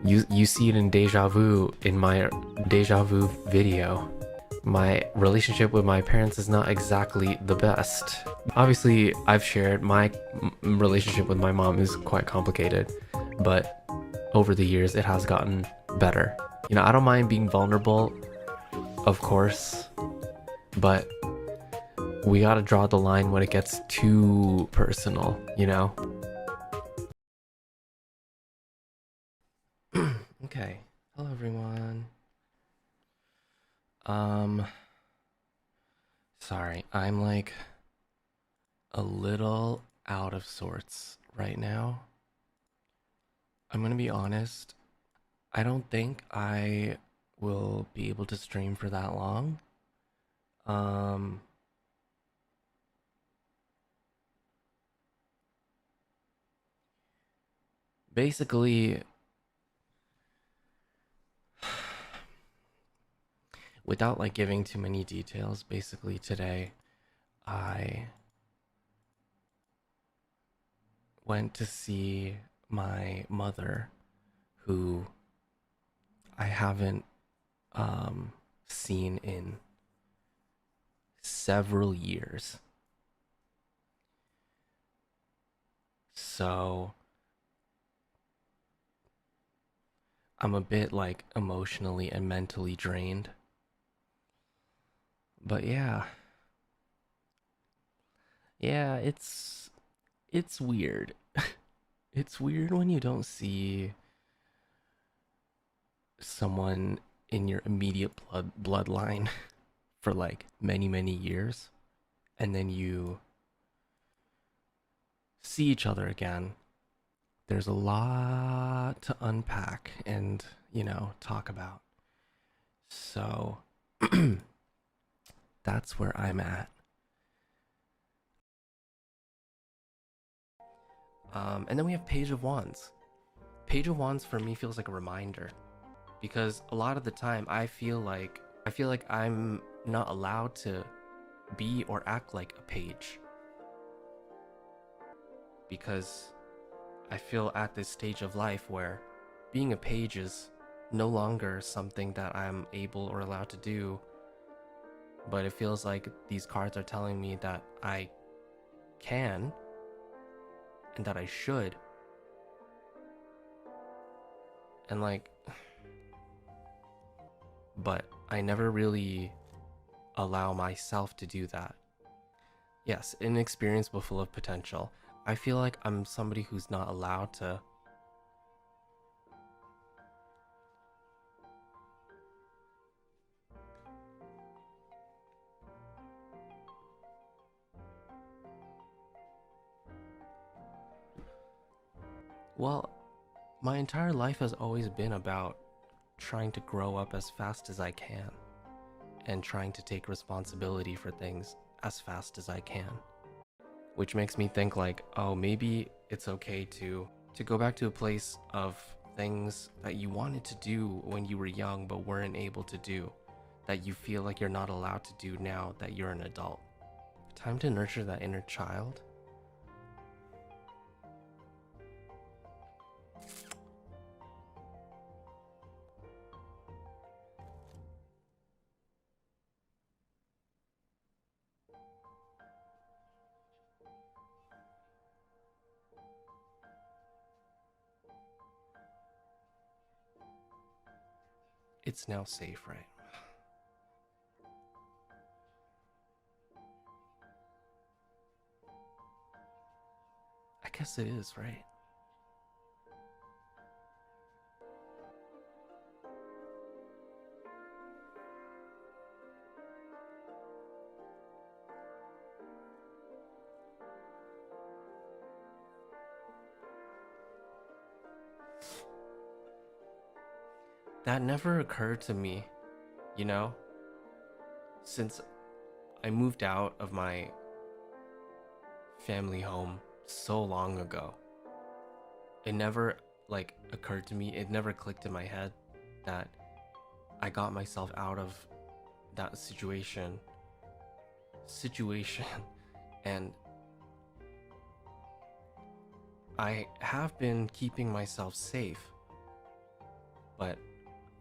You see it in Deja Vu, in my Deja Vu video. My relationship with my parents is not exactly the best. Obviously, I've shared my relationship with my mom is quite complicated, but over the years it has gotten better. You know, I don't mind being vulnerable, of course, but we gotta draw the line when it gets too personal, you know? Okay. Hello everyone. Sorry, I'm like a little out of sorts right now. I'm gonna be honest, I don't think I will be able to stream for that long. Um, Basically, without like giving too many details, basically today I went to see my mother, who I haven't seen in several years. So I'm a bit like emotionally and mentally drained. But yeah. Yeah, it's weird. It's weird when you don't see someone in your immediate bloodline for like many years, and then you see each other again. There's a lot to unpack and, you know, talk about. So that's where I'm at. And then we have Page of Wands. Page of Wands for me feels like a reminder, because a lot of the time I feel like I'm not allowed to be or act like a page, because I feel at this stage of life where being a page is no longer something that I'm able or allowed to do, but it feels like these cards are telling me that I can and that I should. And like, but I never really allow myself to do that. Yes, an experience but full of potential. I feel like I'm somebody who's not allowed to. Well, my entire life has always been about trying to grow up as fast as I can and trying to take responsibility for things as fast as I can. Which makes me think like, oh, maybe it's okay to go back to a place of things that you wanted to do when you were young but weren't able to do, that you feel like you're not allowed to do now that you're an adult. Time to nurture that inner child. It's now safe, right? I guess it is, right? That never occurred to me, you know? Since I moved out of my family home so long ago, it never like occurred to me, it never clicked in my head that I got myself out of that situation and I have been keeping myself safe but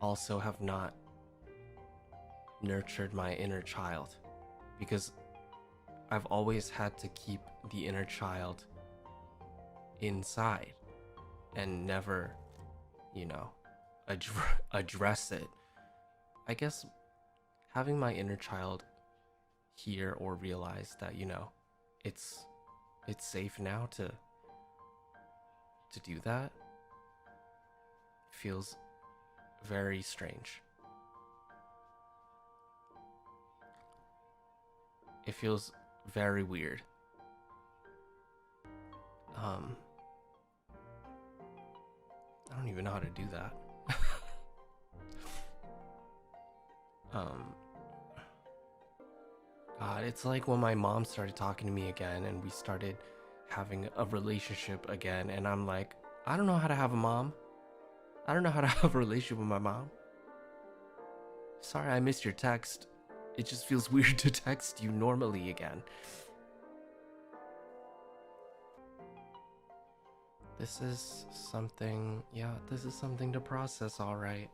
also have not nurtured my inner child, because I've always had to keep the inner child inside and never, you know, address it. I guess having my inner child hear or realize that, you know, it's safe now to do that feels very strange. It feels very weird. I don't even know how to do that. God, it's like when my mom started talking to me again and we started having a relationship again, and I'm like, I don't know how to have a mom. I don't know how to have a relationship with my mom. Sorry, I missed your text. It just feels weird to text you normally again. This is something, yeah, this is something to process, all right.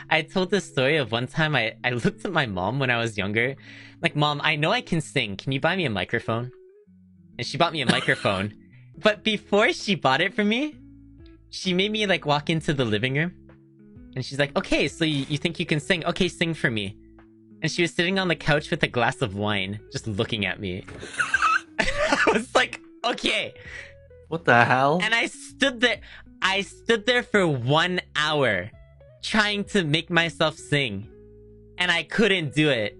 I told this story of one time I looked at my mom when I was younger. Like, Mom, I know I can sing. Can you buy me a microphone? And she bought me a microphone. But before she bought it for me, she made me like walk into the living room. And she's like, okay, so you think you can sing? Okay, sing for me. And she was sitting on the couch with a glass of wine, just looking at me. I was like, okay. What the hell? And I stood there for 1 hour trying to make myself sing. And I couldn't do it.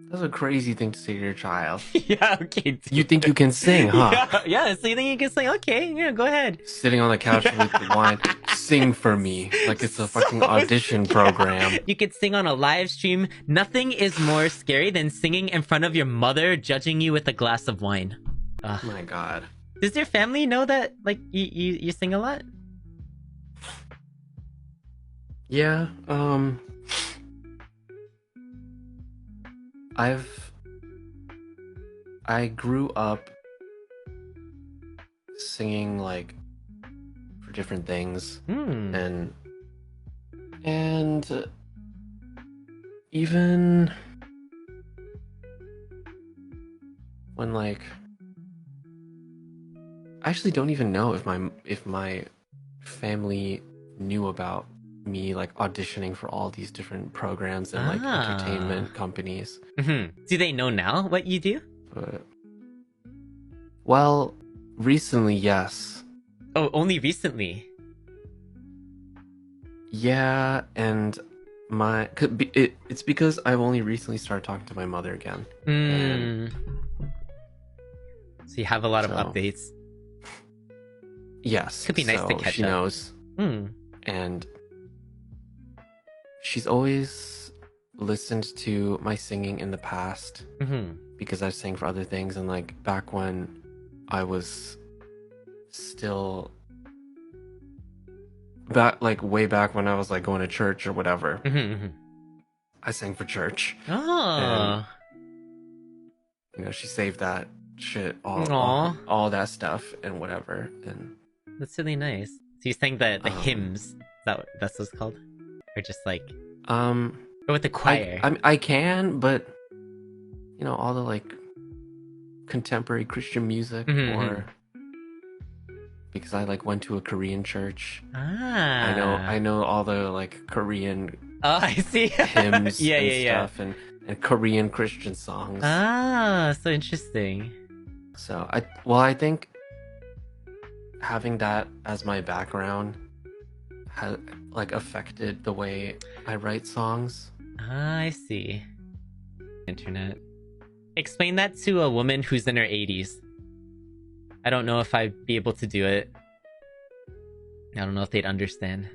That's a crazy thing to say to your child. Yeah, okay. Dude. You think you can sing, huh? Yeah, so you think you can sing? Okay, yeah, go ahead. Sitting on the couch with the wine, sing for me. Like it's a fucking audition program. You could sing on a live stream. Nothing is more scary than singing in front of your mother judging you with a glass of wine. Oh my god. Does your family know that, like, you sing a lot? Yeah, I grew up singing like for different things, and even when like I actually don't even know if my family knew about me like auditioning for all these different programs and like entertainment companies. Do they know now what you do? But, well, recently, yes. Oh, only recently? Yeah, and it's because I've only recently started talking to my mother again. So you have a lot of updates. Yes. Could be nice to catch she up. knows. And she's always listened to my singing in the past, because I sang for other things, and like back when I was still way back when I was like going to church or whatever. I sang for church. Oh. And, she saved that shit, all that stuff and whatever. And that's really nice. So you sang the hymns. That's what it's called? Or just like or with the choir? I can, but all the like contemporary Christian music, or because I like went to a Korean church. I know all the like Korean I see. hymns stuff and Korean Christian songs. So interesting. So I think having that as my background has like affected the way I write songs. I see. Internet. Explain that to a woman who's in her 80s. I don't know if I'd be able to do it. I don't know if they'd understand.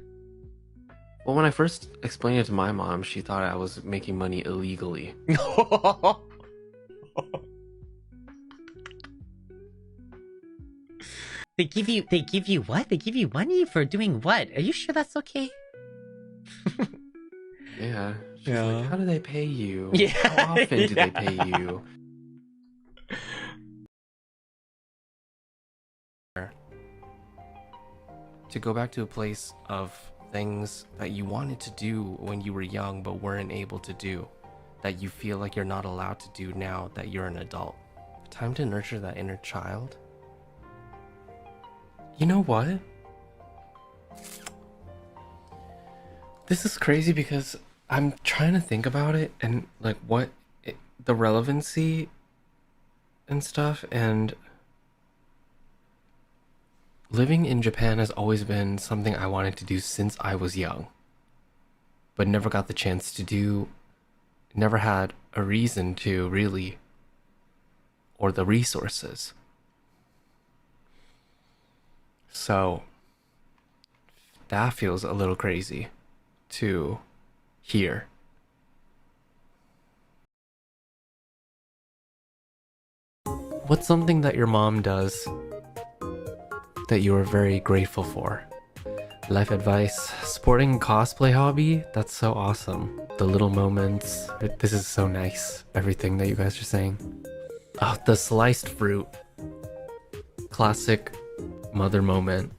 Well, when I first explained it to my mom, she thought I was making money illegally. They give you what? They give you money for doing what? Are you sure that's okay? Yeah. She's like, how do they pay you? Yeah. How often do they pay you? to go back to a place of things that you wanted to do when you were young but weren't able to do, that you feel like you're not allowed to do now that you're an adult. Time to nurture that inner child. You know what? This is crazy because I'm trying to think about it and like the relevancy and stuff, and living in Japan has always been something I wanted to do since I was young, but never got the chance to do, never had a reason to really, or the resources. So that feels a little crazy to hear. What's something that your mom does that you are very grateful for? Life advice, sporting cosplay hobby, that's so awesome. The little moments, this is so nice, everything that you guys are saying. Oh, the sliced fruit. Classic mother moment.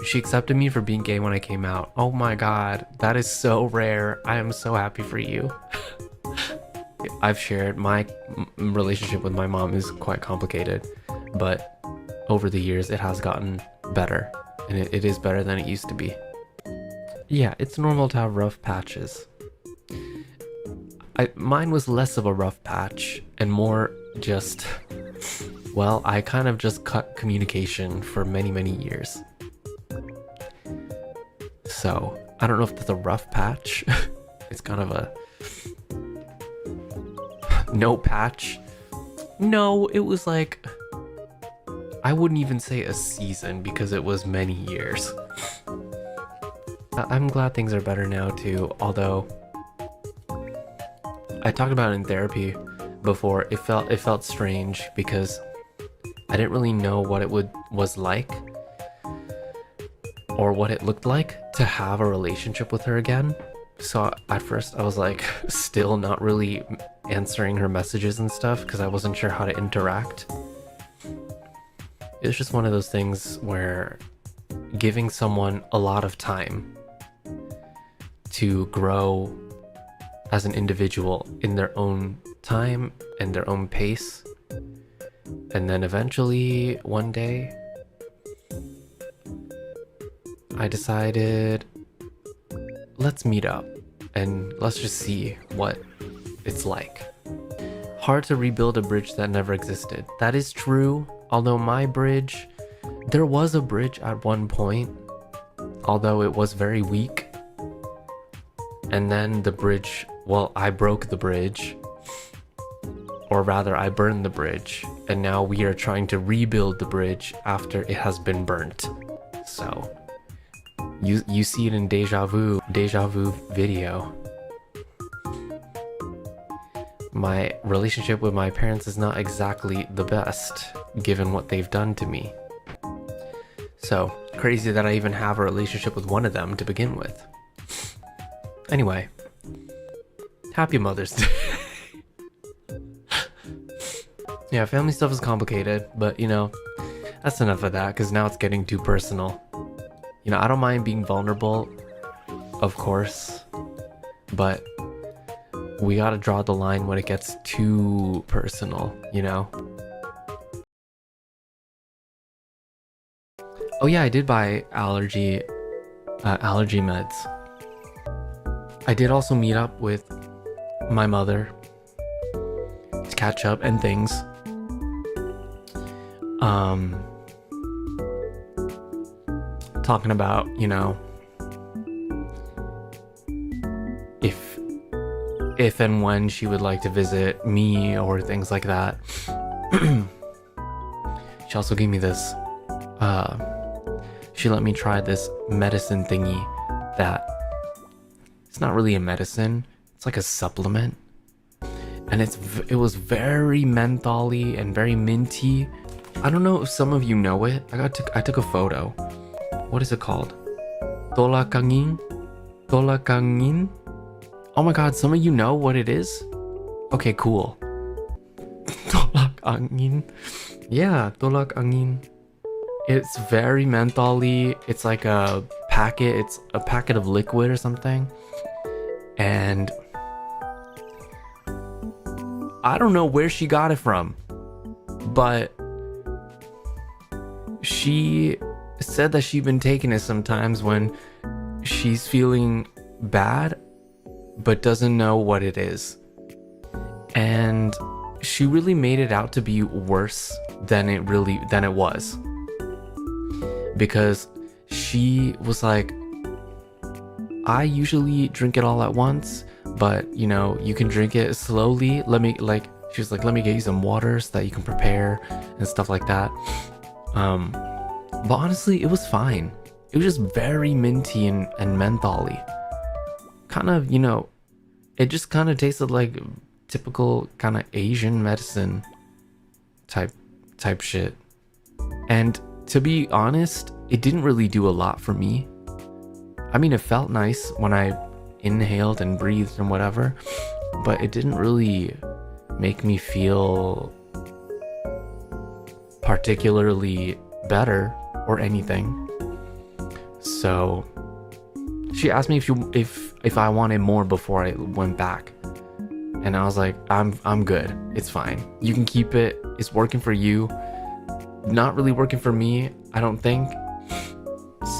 She accepted me for being gay when I came out. Oh my god, that is so rare. I am so happy for you. I've shared my relationship with my mom is quite complicated, but over the years it has gotten better, and it is better than it used to be. Yeah, it's normal to have rough patches. Mine was less of a rough patch and more just, well, I kind of just cut communication for many years. So, I don't know if that's a rough patch. It's kind of a no patch. No, it was like, I wouldn't even say a season because it was many years. I'm glad things are better now too, although I talked about it in therapy before. It felt strange because I didn't really know what it was like or what it looked like to have a relationship with her again. So at first I was like still not really answering her messages and stuff because I wasn't sure how to interact. It was just one of those things where giving someone a lot of time to grow as an individual in their own time and their own pace, and then eventually one day I decided, let's meet up and let's just see what it's like. Hard to rebuild a bridge that never existed. That is true, although my bridge, there was a bridge at one point, although it was very weak. And then the bridge, well, I broke the bridge, or rather I burned the bridge, and now we are trying to rebuild the bridge after it has been burnt. So you see it in deja vu video. My relationship with my parents is not exactly the best given what they've done to me. So crazy that I even have a relationship with one of them to begin with. Anyway, happy Mother's Day. Yeah, family stuff is complicated, but you know, that's enough of that because now it's getting too personal. You know, I don't mind being vulnerable, of course, but we gotta draw the line when it gets too personal, you know? Oh yeah, I did buy allergy meds. I did also meet up with my mother to catch up and things. Talking about, you know, if and when she would like to visit me or things like that. She also gave me this, she let me try this medicine thingy that it's not really a medicine, it's like a supplement, and it was very mentholy and very minty. I don't know if some of you know it. I took a photo. What is it called? Tolakangin? Oh my god, some of you know what it is? Okay, cool. Tolak angin. Yeah, tolak angin. It's very mentholy. It's like a packet. It's a packet of liquid or something. And I don't know where she got it from, but she said that she'd been taking it sometimes when she's feeling bad but doesn't know what it is. And she really made it out to be worse than it was. Because she was like, I usually drink it all at once, but you know, you can drink it slowly. She was like, let me get you some water so that you can prepare and stuff like that. But honestly, it was fine. It was just very minty and mentholy. Kind of, you know, it just kind of tasted like typical kind of Asian medicine type shit. And to be honest, it didn't really do a lot for me. I mean, it felt nice when I inhaled and breathed and whatever, but it didn't really make me feel particularly better or anything. So she asked me if I wanted more before I went back, and I was like, I'm good. It's fine. You can keep it. It's working for you. Not really working for me, I don't think.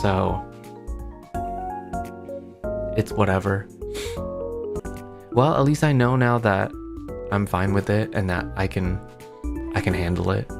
So it's whatever. Well, at least I know now that I'm fine with it and that I can handle it.